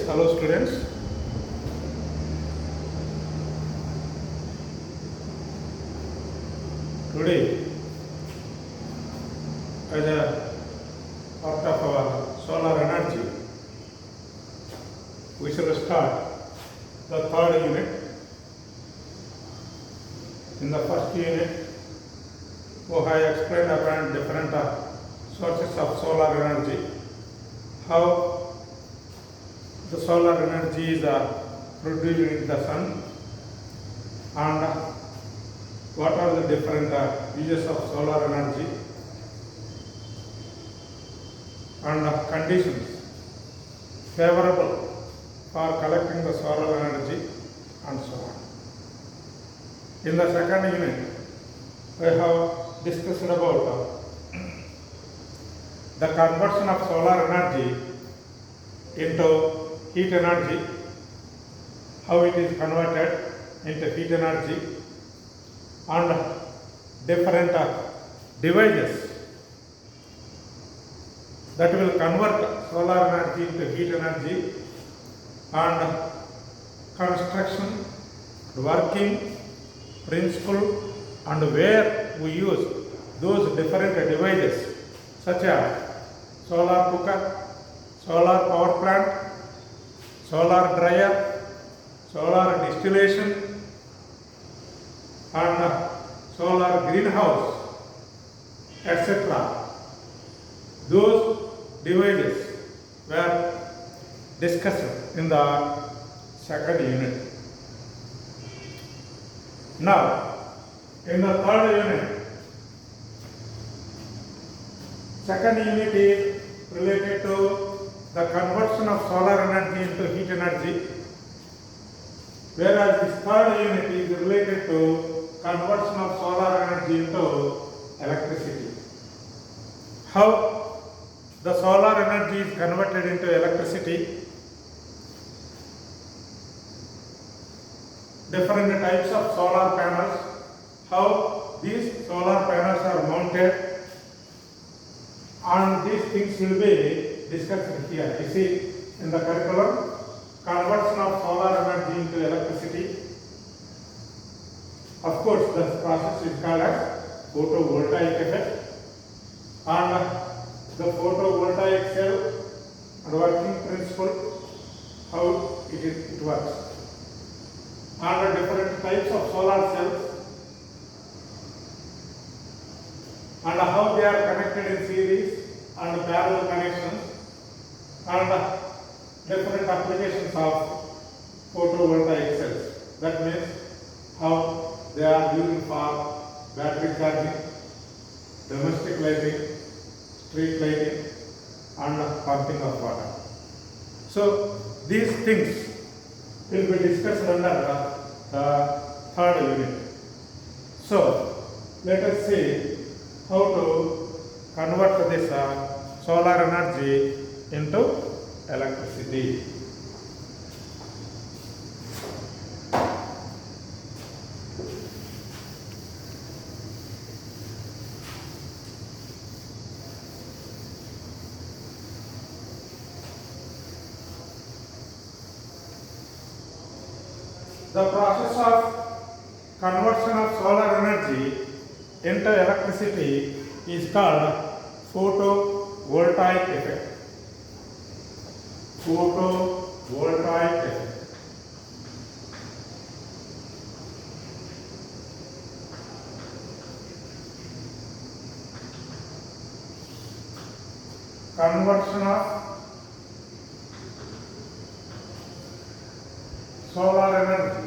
hello students. Today, as a part of our solar energy, we shall start the third unit. In the first unit, we have explained about different sources of solar energy, how the solar energy is produced in the sun, and what are the different uses of solar energy, and conditions favorable for collecting the solar energy, and so on. In the second unit, we have discussed about the conversion of solar energy into heat energy, how it is converted into heat energy, and different devices that will convert solar energy into heat energy, and construction, working, principle, and where we use those different devices such as solar cooker, solar power plant, solar dryer, solar distillation, and solar greenhouse, etc. Those devices were discussed in the second unit. Now, in the third unit, second unit is related to the conversion of solar energy into heat energy, whereas this third unit is related to conversion of solar energy into electricity. How the solar energy is converted into electricity, different types of solar panels, how these solar panels are mounted, and these things will be discussed here. You see in the curriculum, conversion of solar energy into electricity. Of course, the process is called as photovoltaic effect, and the photovoltaic cell and working principle, how it works, and different types of solar cells, and how they are connected in series and parallel connections, and different applications of photovoltaic cells. That means how they are used for battery charging, domestic lighting, street lighting, and pumping of water. So these things will be discussed under the third unit. So let us see how to convert this solar energy into electricity. The process of conversion of solar energy into electricity is called photovoltaic effect. Photovoltaic effect. Conversion of solar energy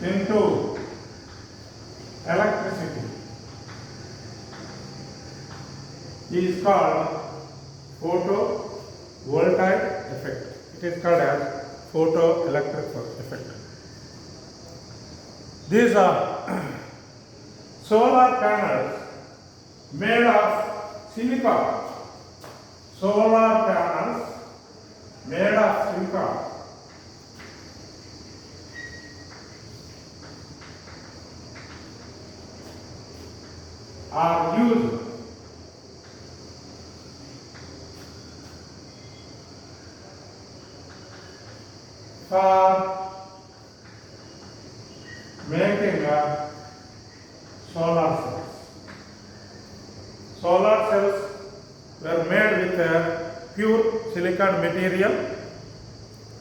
into electricity is called photovoltaic effect. It is called as photoelectric effect. These are solar panels made of silicon. Solar panels made of silicon are used for making solar cells. Solar cells were made with pure silicon material.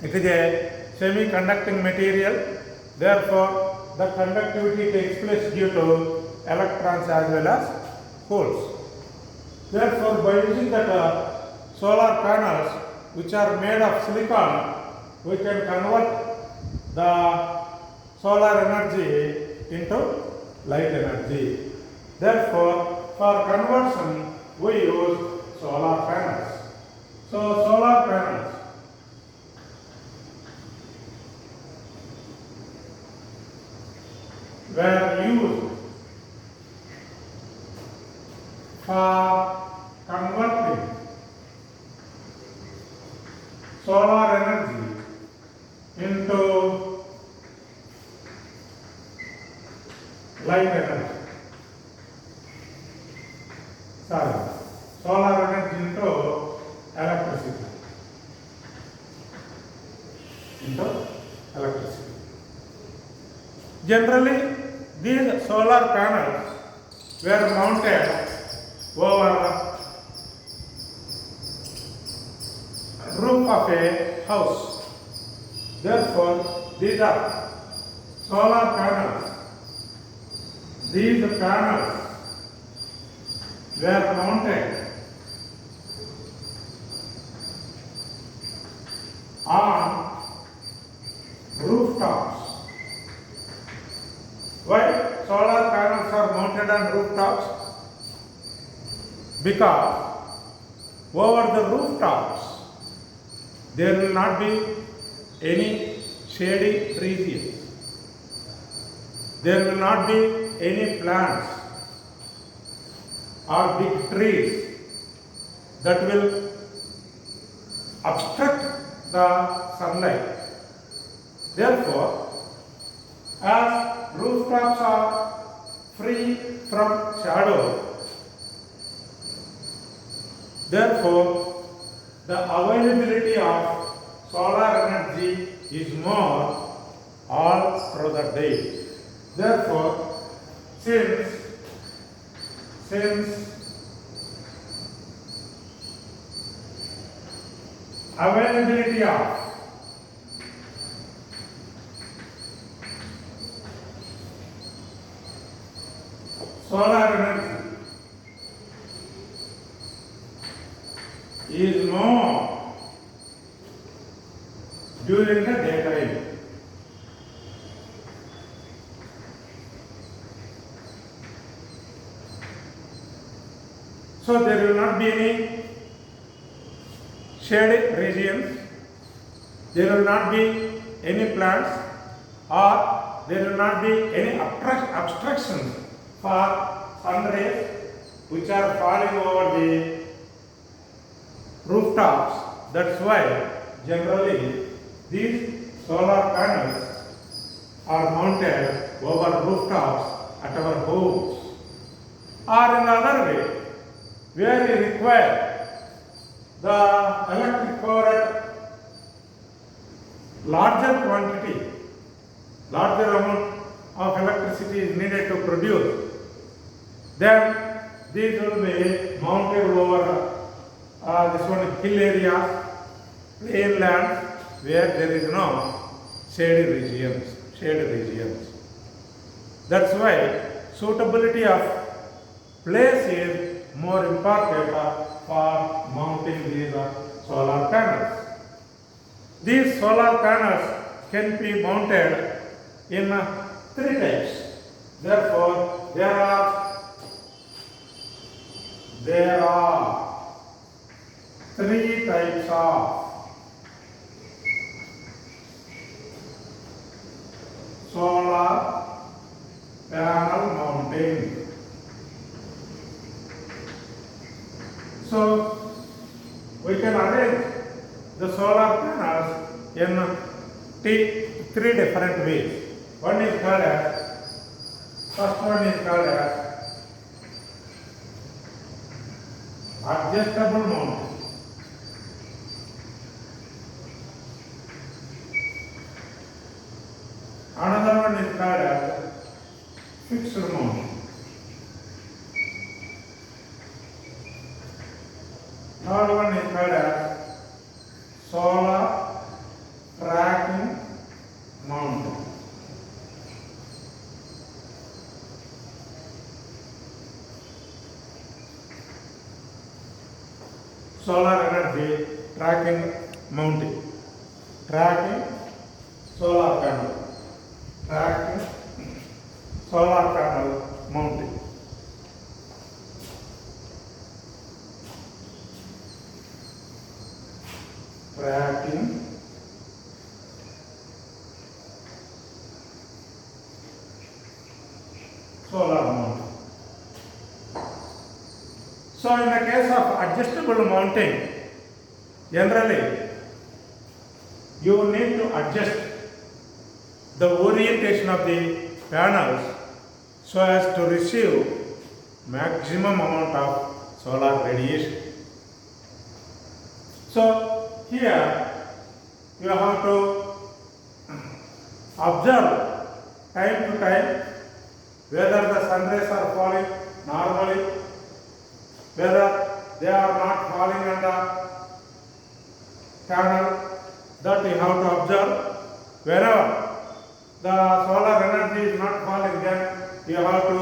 It is a semi-conducting material. Therefore, the conductivity takes place due to electrons as well as holes. Therefore, by using that solar panels which are made of silicon, we can convert the solar energy into light energy. Therefore, for conversion, we use solar panels. So, solar panels were used for converting solar energy into light energy. Solar energy into electricity. Generally, these solar panels were mounted over roof of a house. Therefore, these are solar panels. These panels were mounted on rooftops. Why solar panels are mounted on rooftops? Because over the rooftops there will not be any shady regions. There will not be any plants or big trees that will obstruct the sunlight. Therefore, as rooftops are free from shadow, therefore the availability of solar energy is more all through the day. Therefore, since availability of solar energy is more during the daytime. So there will not be any shaded regions, there will not be any plants, or there will not be any obstructions for sun rays which are falling over the rooftops. That's why generally these solar panels are mounted over rooftops at our homes. Or in other way, where we require the electric power at larger quantity, larger amount of electricity is needed to produce, then these will be mounted over hill areas, plain lands where there is no shady regions. That's why suitability of place is more important for mounting these solar panels. These solar panels can be mounted in 3 types. Therefore, there are 3 types of solar panel mounting. So, we can arrange the solar panels in 3 different ways. One is called as adjustable mounting. Another one is called as fixed mount. Third one is called as solar tracking mount. Solar energy tracking mounting. Tracking solar panel. Tracking solar panel mounting. Tracking solar mounting. So in the case of adjustable mounting, generally you need to adjust the orientation of the panels so as to receive maximum amount of solar radiation. So here you have to observe time to time whether the sun rays are falling normally, whether they are not falling on the panel, that you have to observe. Wherever the solar energy is not falling, then you have to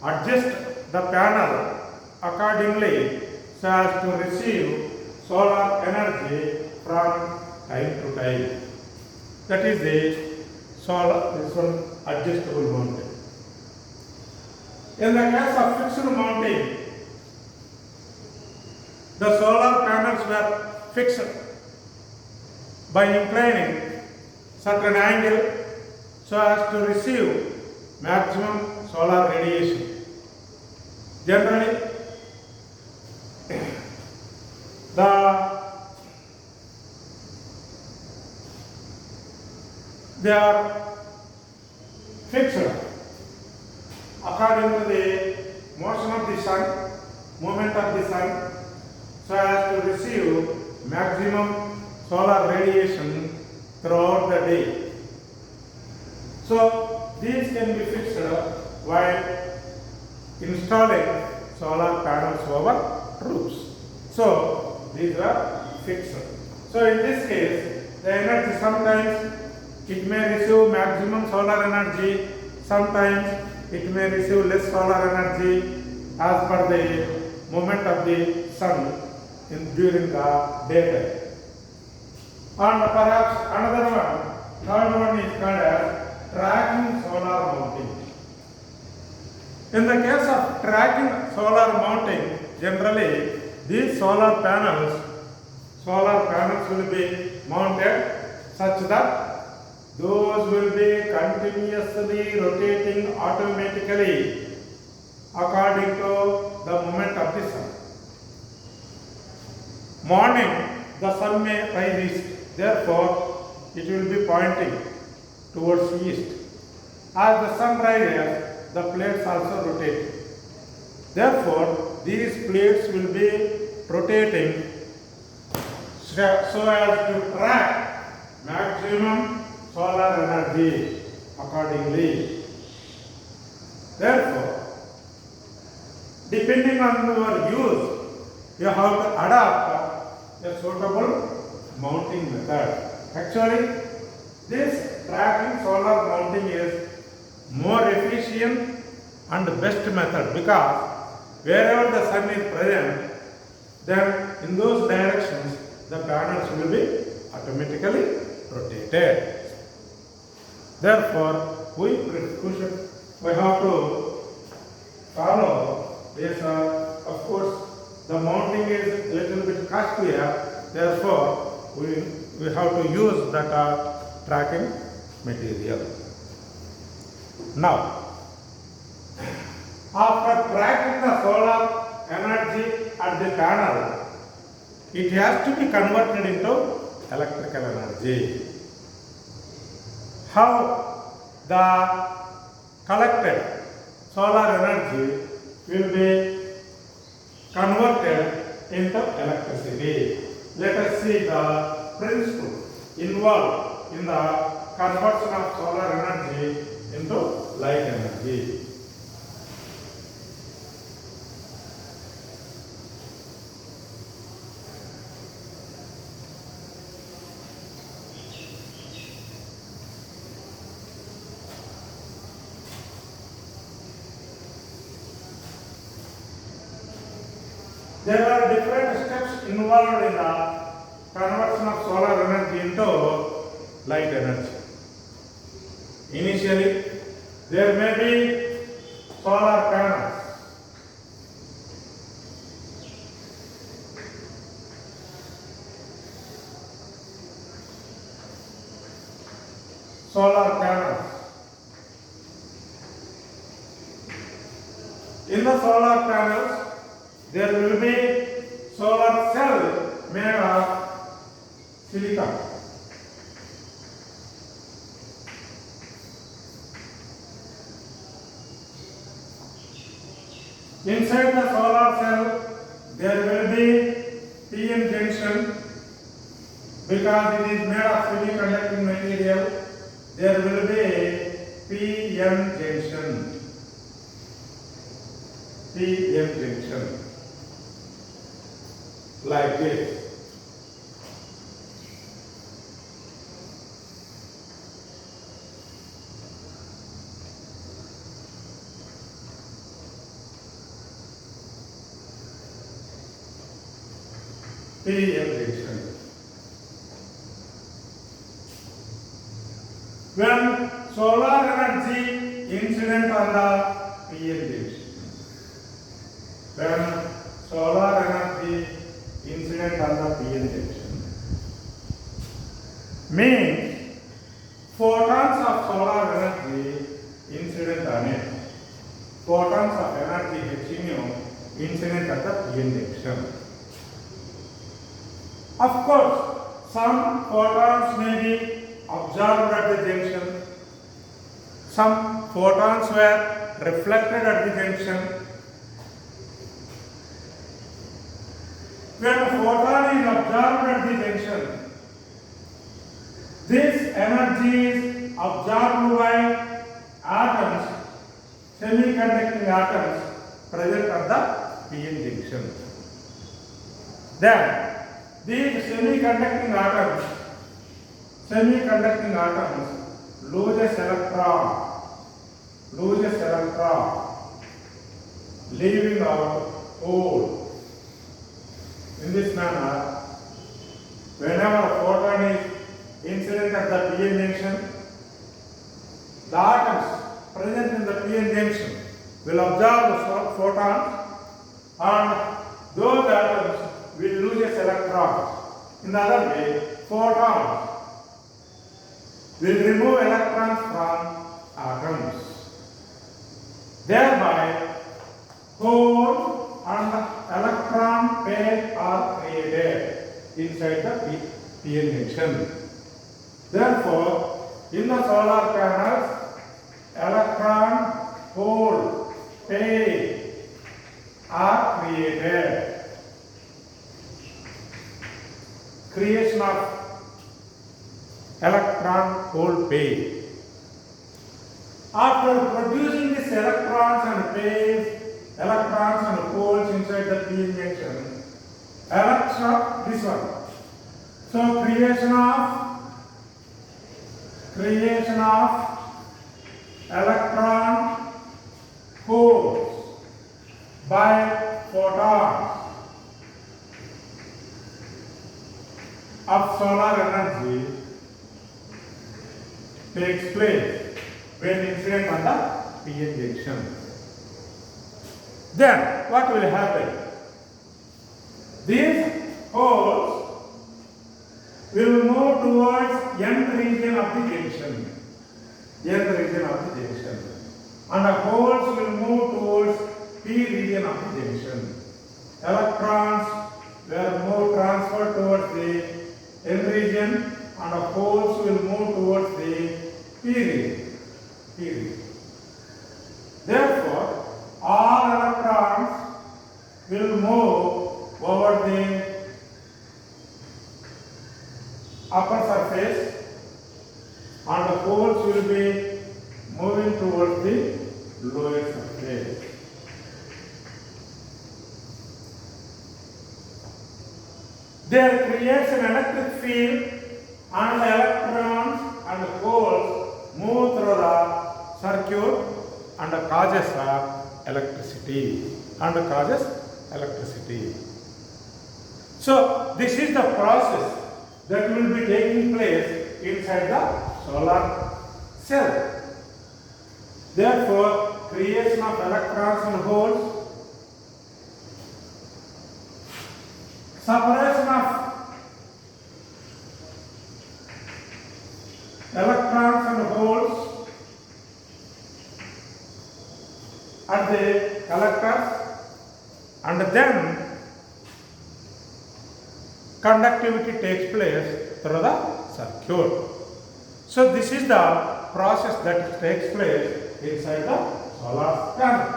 adjust the panel accordingly so as to receive solar energy from time to time. That is the this one adjustable mounting. In the case of fixed mounting, the solar panels were fixed by inclining certain angle so as to receive maximum solar radiation. Generally, they are fixed according to the motion of the sun, movement of the sun, so as to receive maximum solar radiation throughout the day. So these can be fixed while installing solar panels over roofs. So these are fixed. So in this case, the energy sometimes it may receive maximum solar energy, sometimes it may receive less solar energy as per the movement of the sun during the daytime. And perhaps another one, third one is called as tracking solar mounting. In the case of tracking solar mounting, generally these solar panels will be mounted such that those will be continuously rotating automatically according to the movement of the sun. Morning, the sun may rise east, therefore it will be pointing towards east. As the sun rises, the plates also rotate. Therefore, these plates will be rotating so as to track maximum solar energy accordingly. Therefore, depending on your use, you have to adapt a suitable mounting method. Actually, this tracking solar mounting is more efficient and best method because wherever the sun is present, then in those directions the panels will be automatically rotated. Therefore, we have to follow this. Of course, the mounting is a little bit costlier. Therefore, we have to use that tracking material. Now, after tracking the solar energy at the panel, it has to be converted into electrical energy. How the collected solar energy will be converted into electricity? Let us see the principle involved in the conversion of solar energy into light energy. There are different steps involved in the conversion of solar energy into light energy. Initially, there may be solar panels. Solar panels. In the solar panels, there will be solar cell made of silicon. Inside the solar cell, there will be PN junction because it is made of semiconducting material. There will be PN junction. PN junction. Like this. PN junction. When solar energy incident on the PN junction. When solar energy incident on the PN junction means photons of solar energy incident on it. Photons of energy HNU incident at the PN junction. Of course, some photons may be absorbed at the junction. Some photons were reflected at the junction. When a photon is absorbed at the junction, this energy is absorbed by atoms, semiconducting atoms present at the PN junction. Then, these semiconducting atoms loses electron, leaving out hole. In this manner, whenever a photon is incident at the PN junction, the atoms present in the PN junction will absorb the photon and those atoms will lose electrons. In the other way, photons will remove electrons from atoms. Thereby, hole and electron pair are created inside the PN junction. Therefore, in the solar panels, electron hole pair are created. Creation of electron hole pair. After producing these electrons and pairs, electrons and holes inside the PN junction, this one. So creation of electron holes by photons of solar energy takes place when incident on the PN junction. Then what will happen? These holes will move towards N region of the junction. And the holes will move towards P region of the junction. Electrons were more transferred towards the N region and the holes will move towards the P region. Therefore, all electrons will move over the upper surface poles will be moving towards the lower surface. There creates an electric field and the electrons and the holes move through the circuit and causes electricity. So this is the process that will be taking place inside the solar cell. Therefore, creation of electrons and holes, separation of electrons and holes at the collectors, and then conductivity takes place through the circuit. So this is the process that takes place inside the solar panel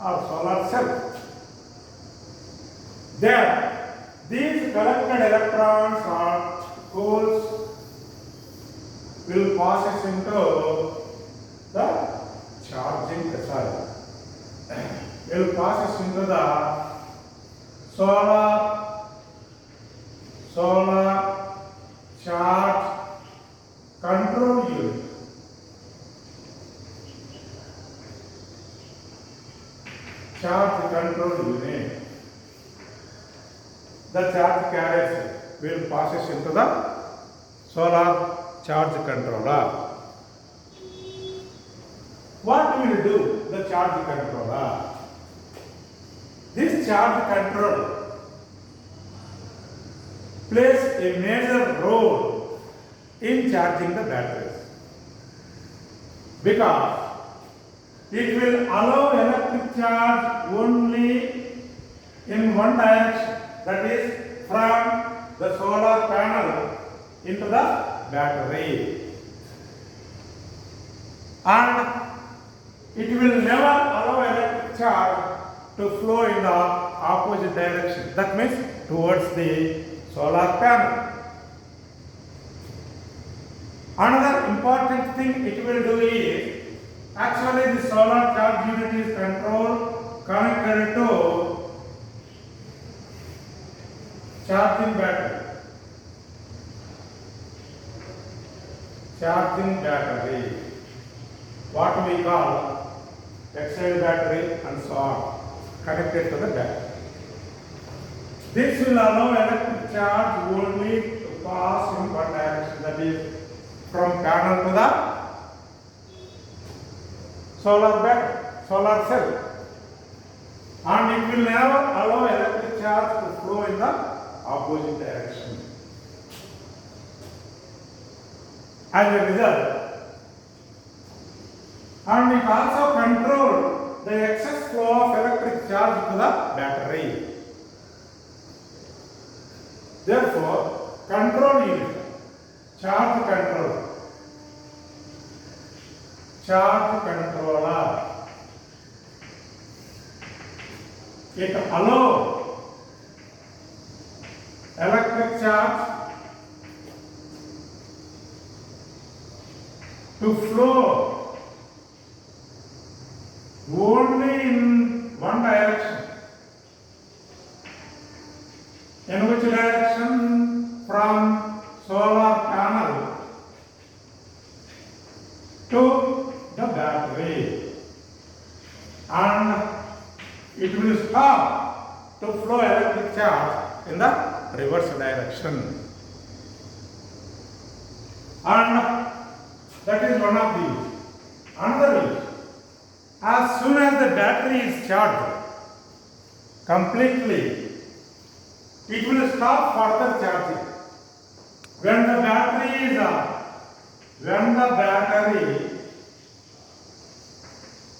or solar cell. Then these collected electrons or holes will pass into the charging vessel. Will pass into the solar charge control unit. Charge control unit. The charge carriers will pass into the solar charge controller. What will do the charge controller? This charge controller plays a major role in charging the batteries, because it will allow electric charge only in one direction, that is from the solar panel into the battery, and it will never allow electric charge to flow in the opposite direction, that means towards the solar panel. Another important thing it will do is, actually the solar charge unit is connected to charging battery. What we call external battery and so on, connected to the battery. This will allow electric charge only to pass in one direction, that is from panel to the solar cell, and it will never allow electric charge to flow in the opposite direction. As a result, and it also controls the excess flow of electric charge to the battery. Therefore, control unit, charge controller, it allows electric charge to flow only in one direction. In which direction? From solar panel to the battery, and it will stop to flow electric charge in the reverse direction. And that is one of these. Another is, as soon as the battery is charged completely, it will stop further charging. When the battery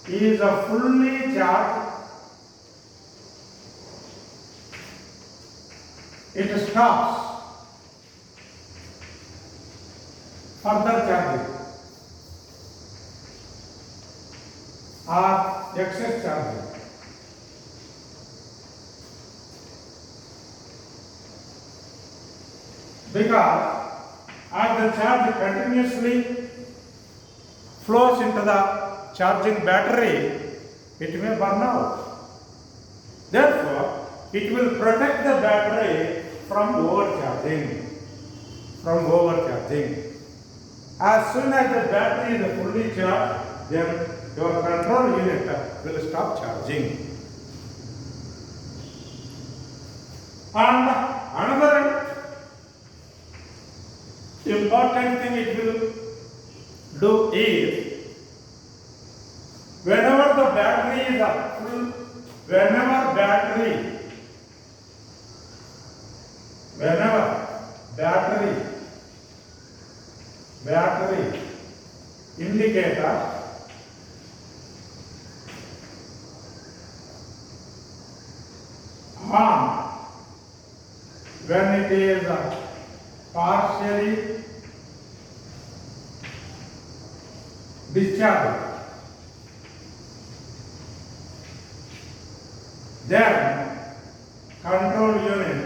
is fully charged, it stops further charging or excess charging. Because as the charge continuously flows into the charging battery, it may burn out. Therefore, it will protect the battery from overcharging. As soon as the battery is fully charged, then your control unit will stop charging. And another important thing it will do is, whenever the battery is full, whenever battery indicator on, when it is partially discharged, then control unit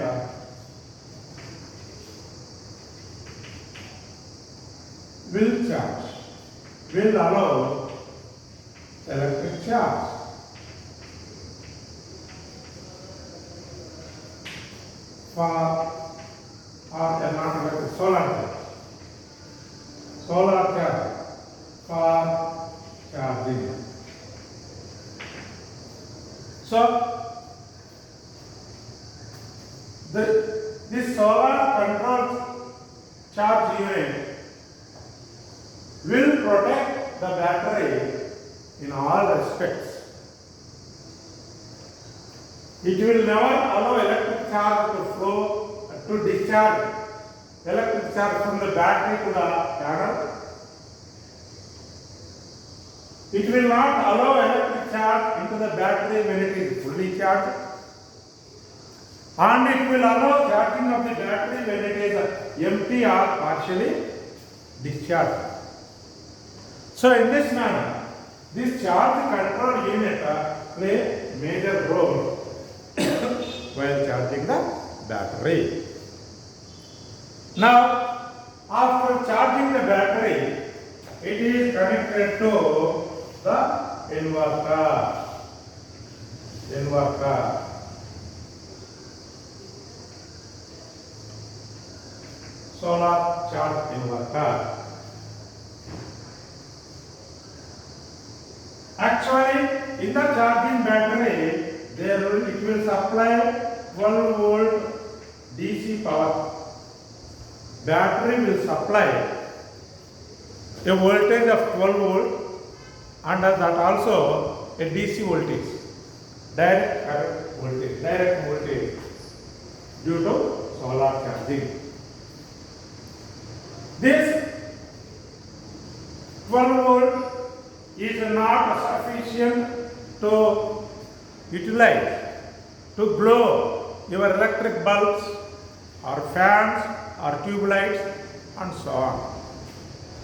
will allow electric charge. For solar charge for charging. So this solar control charge unit will protect the battery in all respects. It will never allow electric charge to flow, to discharge electric charge from the battery to the panel. It will not allow electric charge into the battery when it is fully charged. And it will allow charging of the battery when it is empty or partially discharged. So in this manner, this charge control unit play major role while charging the battery. Now, after charging the battery, it is connected to the inverter. Solar charge inverter. Actually, in the charging battery, it will supply 12 volt DC power. Battery will supply a voltage of 12 volt and that also a DC voltage, direct voltage due to solar charging. This 12 volt is not sufficient to utilize, to glow your electric bulbs or fans or tube lights and so on.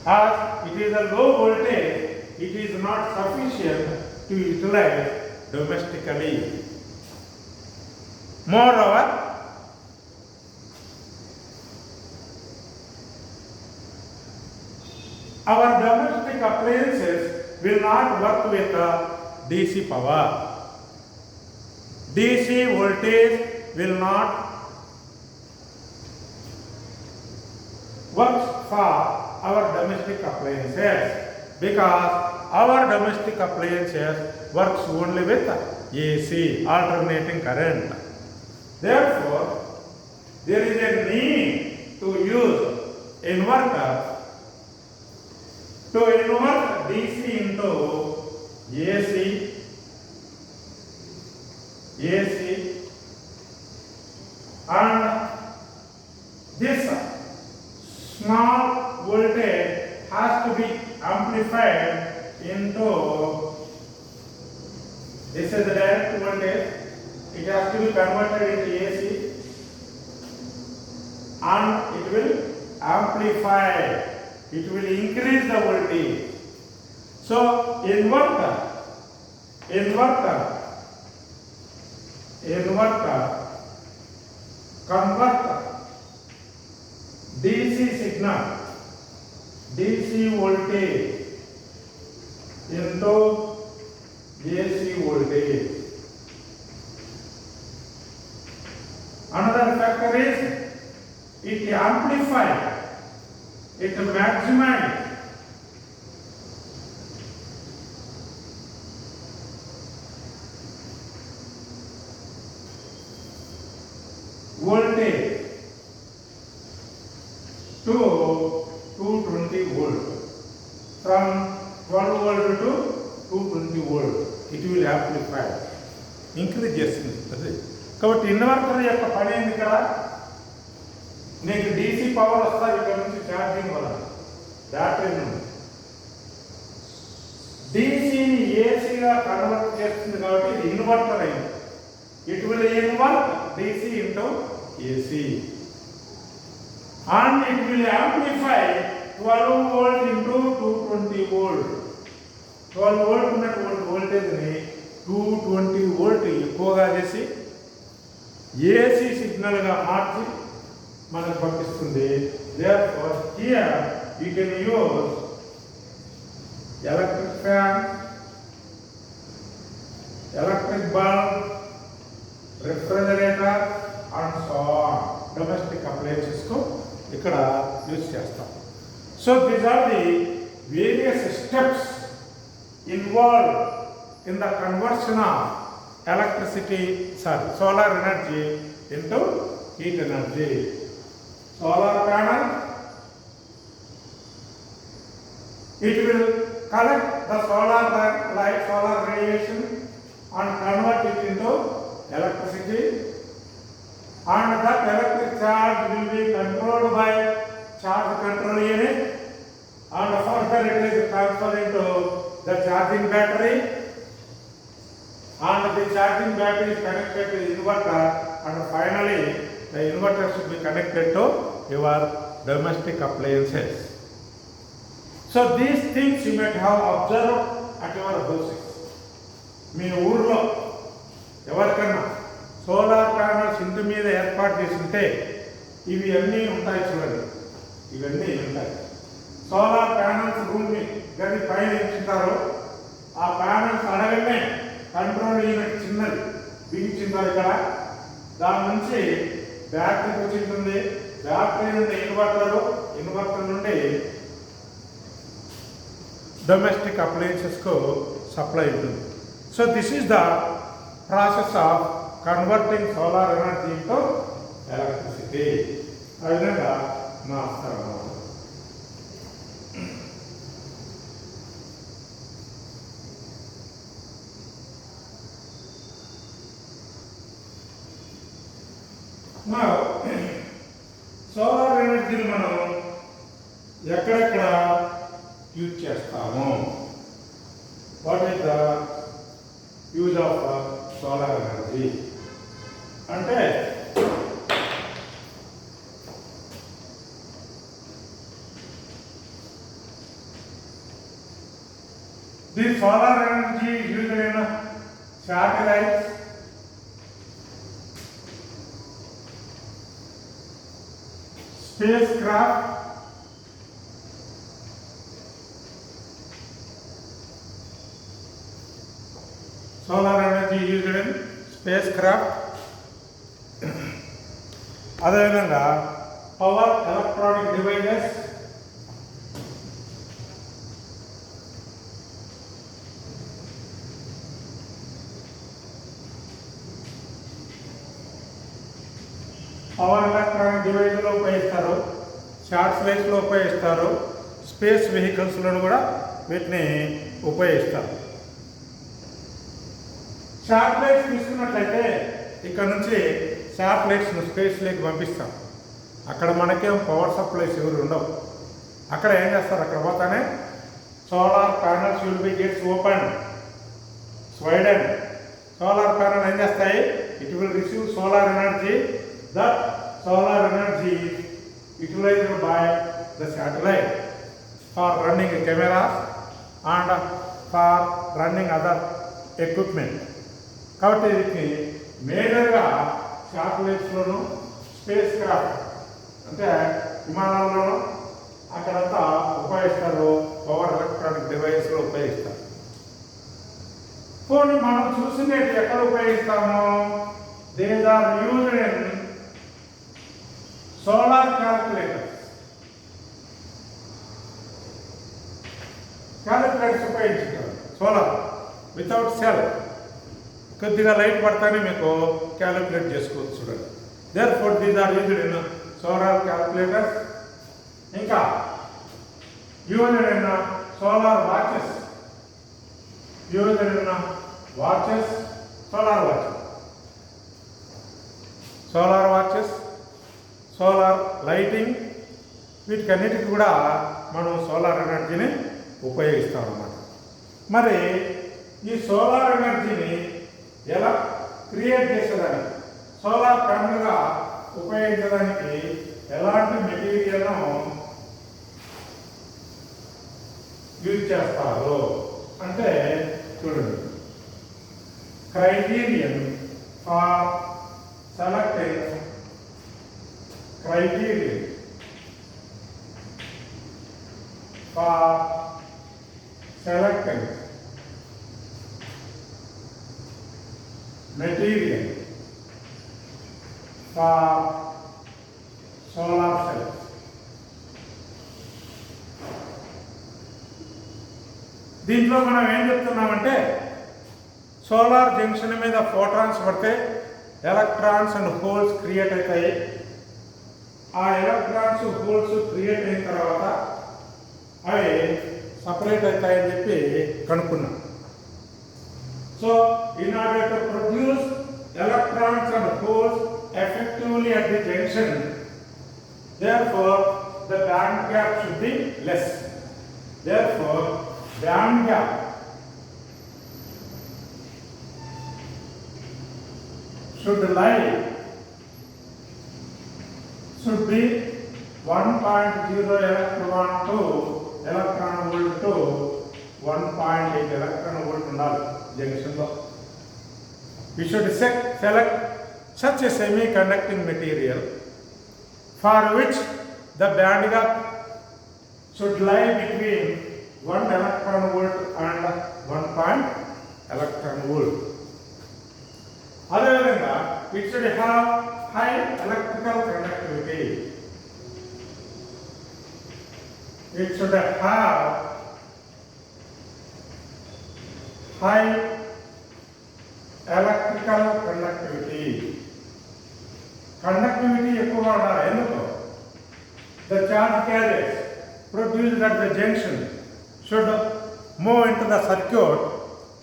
As it is a low voltage, it is not sufficient to utilize domestically. Moreover, our domestic appliances will not work with DC power. DC voltage will not work for our domestic appliances because our domestic appliances works only with AC, alternating current. Therefore, there is a need to use inverter to invert DC into AC, and this small voltage has to be amplified into, this is the direct voltage, it has to be converted into AC and it will amplify, it will increase the voltage. So inverter convert DC signal, DC voltage into AC voltage. Another factor is it amplifies, it maximizes voltage to 220 volt. From 12 volt to 220 volt. It will amplify. Increase చేస్తుంది. కాబట్టి inverter యొక్క పని ఏంది ఇక్కడ? నీకు DC power వస్తుంది ఇక్కడ నుంచి ఛార్జింగ్ వల్ల బ్యాటరీ నుండి డీసీని ఏసీగా కన్వర్ట్ చేస్తుంది కాబట్టి ఇది ఇన్వర్టర్ అయింది. It will invert DC into AC and it will amplify 12 volt into 220 volt. 12 volt ఉన్నటువంటి వోల్టేజ్ ని 220 వోల్ట్ ఎక్కువగా చేసి ఏసీ సిగ్నల్ గా మార్చి మనకు పంపిస్తుంది. therefore here you can use electric fan, electric bulb, refrigerator and so on. Domestic appliances को ఇక్కడ use చేస్తాం. So these are the various steps involve in the conversion of electricity solar energy into heat energy. Solar panel it will collect the solar light, solar radiation and convert it into electricity, and that electric charge will be controlled by charge control unit, and further it is transferred into the charging battery, and the charging battery is connected to the inverter, and finally the inverter should be connected to your domestic appliances. So these things you might have observed at your houses. మీ ఊర్లో ఎవరికన్నా solar panels ఇంటి మీద ఏర్పాటు చేసి ఉంటే ఇవి అన్నీ ఉంటాయి. చూడండి, ఇవన్నీ ఉంటాయి. సోలార్ ప్యానల్స్ రూమ్ గది పైన ఇచ్చింటారు. ఆ ప్యానల్స్ అడగనే కంట్రోల్ యూనిట్ చిన్నది బిగించింటారు ఇక్కడ. దాని నుంచి బ్యాటరీ వచ్చింటుంది. బ్యాటరీ నుండి ఇన్వర్టర్ నుండి డొమెస్టిక్ అప్లయన్సెస్కు సప్లై ఉంటుంది. So this is the process of converting solar energy into electricity. ఆ విధంగా మారుస్తారు. సోలార్ ఎనర్జీని మనం ఎక్కడెక్కడ యూజ్ చేస్తాము? What is the use of solar energy అంటే the solar energy used in satellites, space craft, solar energy used in spacecraft, అదేవిధంగా power electronic devices, power electronic డివైజ్లో ఉపయోగిస్తారు, శాటిలైట్స్లో ఉపయోగిస్తారు, స్పేస్ వెహికల్స్లో కూడా వీటిని ఉపయోగిస్తారు. శాటిలైట్స్ తీసుకున్నట్లయితే ఇక్కడ నుంచి శాటిలైట్స్ను స్పేస్లోకి పంపిస్తాం. అక్కడ మనకేం పవర్ సప్లైస్ ఎవరు ఉండవు. అక్కడ ఏం చేస్తారు? అక్కడ పోతానే solar panels will be gets open స్వైడెన్. సోలార్ ప్యానల్ ఏం చేస్తాయి? It will receive solar energy. That solar energy utilized by the satellite for running cameras and for running other equipment. కాబట్టి వీటిని మేజర్గా శాటిలైట్స్లోను, స్పేస్ క్రాఫ్ట్ అంటే విమానాల్లోనూ అక్కడంతా ఉపయోగిస్తారు. పవర్ ఎలక్ట్రానిక్ డివైస్లో ఉపయోగిస్తారు. పోనీ మనం చూసినట్టు ఎక్కడ ఉపయోగిస్తాము? These are used in solar calculators. Calculators ఉపయోగించుతారు సోలార్ వితౌట్ సెల్. కొద్దిగా లైట్ పడతానే మీకు క్యాలిక్యులేట్ చేసుకోవచ్చు చూడండి. Therefore these are used in solar calculators. ఇంకా used in solar watches. Used in watches, solar watches, solar watches, solar lighting, వీటికన్నిటికీ కూడా మనం సోలార్ ఎనర్జీని ఉపయోగిస్తాం అన్నమాట. మరి ఈ సోలార్ ఎనర్జీని ఎలా క్రియేట్ చేసేదానికి, సోలార్ ప్యానల్గా ఉపయోగించడానికి ఎలాంటి మెటీరియల్ను యూజ్ చేస్తారు అంటే చూడండి. Criterion for selecting material for solar cells. దీంట్లో మనం ఏం చెప్తున్నామంటే సోలార్ జంక్షన్ మీద ఫోటాన్స్ పడితే ఎలక్ట్రాన్స్ అండ్ హోల్స్ క్రియేట్ అవుతాయి. ఆ ఎలక్ట్రాన్స్ హోల్స్ క్రియేట్ అయిన తర్వాత అవి సపరేట్ అవుతాయని చెప్పి కనుక్కున్నాం. So in order to produce electrons and holes effectively at the junction, therefore the band gap should be less. Therefore band gap should be 1.0 electron to electron volt to 1.8 electron volt ఉండాలి junction లో. We should select such a semi-conducting material for which the band gap should lie between 1 electron volt and 1 electron volt. అదేవిధంగా it should have high electrical conductivity. It should have high electrical conductivity. Conductivity ఎక్కువగా ఉండాలి. ఎందుకు? The charge carriers produced at the junction should move into the circuit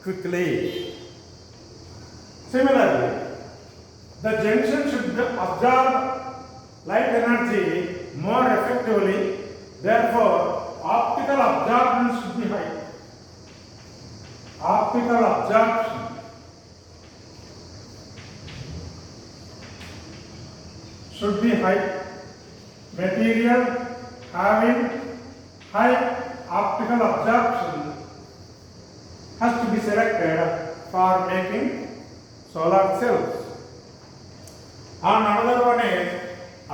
quickly. Similarly, the junction should absorb light energy more effectively. Therefore, optical absorption should be high. Optical absorption should be high. Material having high optical absorption has to be selected for making solar cells. And another one is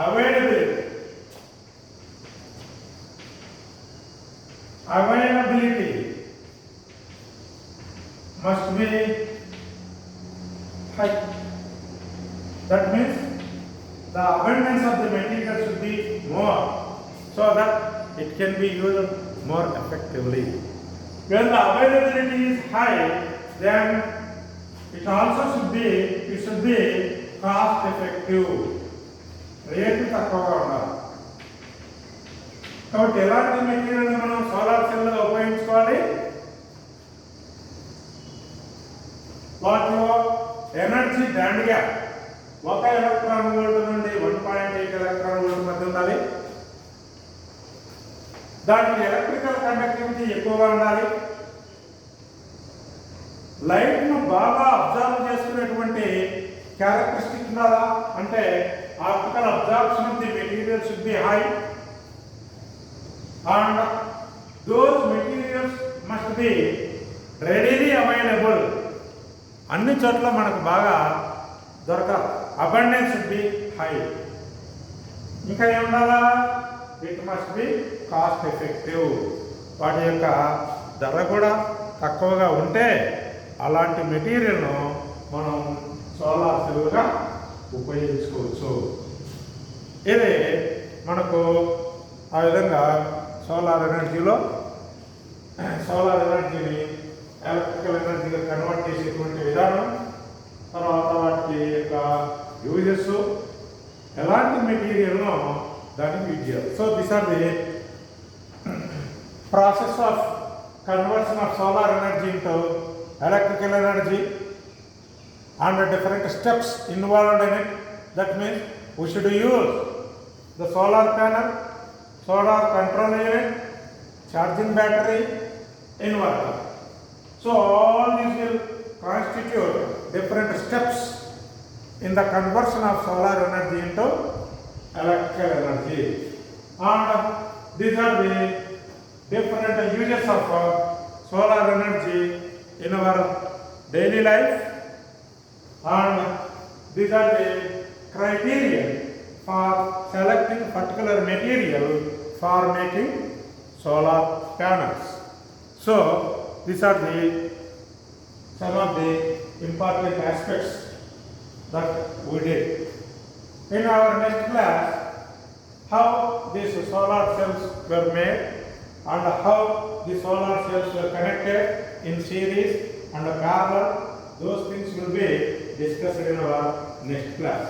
availability. Availability must be high. That means the abundance of the material should be more so that it can be used more effectively. When the availability is high, then it should be cost effective. Rate తక్కువగా ఉండాలి. కాబట్టి ఎలాంటి material మనం solar cell ఉపయోగించుకోవాలి? వాటిలో energy band gap 1 electron volt నుండి 1.8 electron volt మధ్య ఉండాలి. దానికి ఎలక్ట్రికల్ కండక్టివిటీ ఎక్కువగా ఉండాలి. లైట్ ను బాగా అబ్జర్వ్ చేసుకునేటువంటి క్యారెక్టరిస్టిక్ ఉండాలా అంటే optical absorption of the material should be high and those materials must be readily available. అన్ని చోట్ల మనకు బాగా దొరకాలి. Abundance should be high. ఇంకా ఏముండాలా? It must be cost effective. వాటి యొక్క ధర కూడా తక్కువగా ఉంటే అలాంటి మెటీరియల్ను మనం సోలార్ సెల్గా ఉపయోగించుకోవచ్చు. ఇది మనకు ఆ విధంగా సోలార్ ఎనర్జీని ఎలక్ట్రికల్ ఎనర్జీగా కన్వర్ట్ చేసేటువంటి విధానం, తర్వాత వాటి యొక్క యూజెస్, ఎలాంటి మెటీరియల్ను దానికి యూజ్ చేయాలి. So this are the process of conversion of solar energy into electrical energy and the different steps involved in it. That means we should use the solar panel, solar control unit, charging battery, inverter. So all these will constitute different steps in the conversion of solar energy into electrical energy, and these are the different uses of solar energy in our daily life, and these are the criteria for selecting particular material for making solar panels. So these are the some of the important aspects that we did. In our next class, how these solar cells were made and how the solar cells were connected in series and parallel, those things will be discussed in our next class.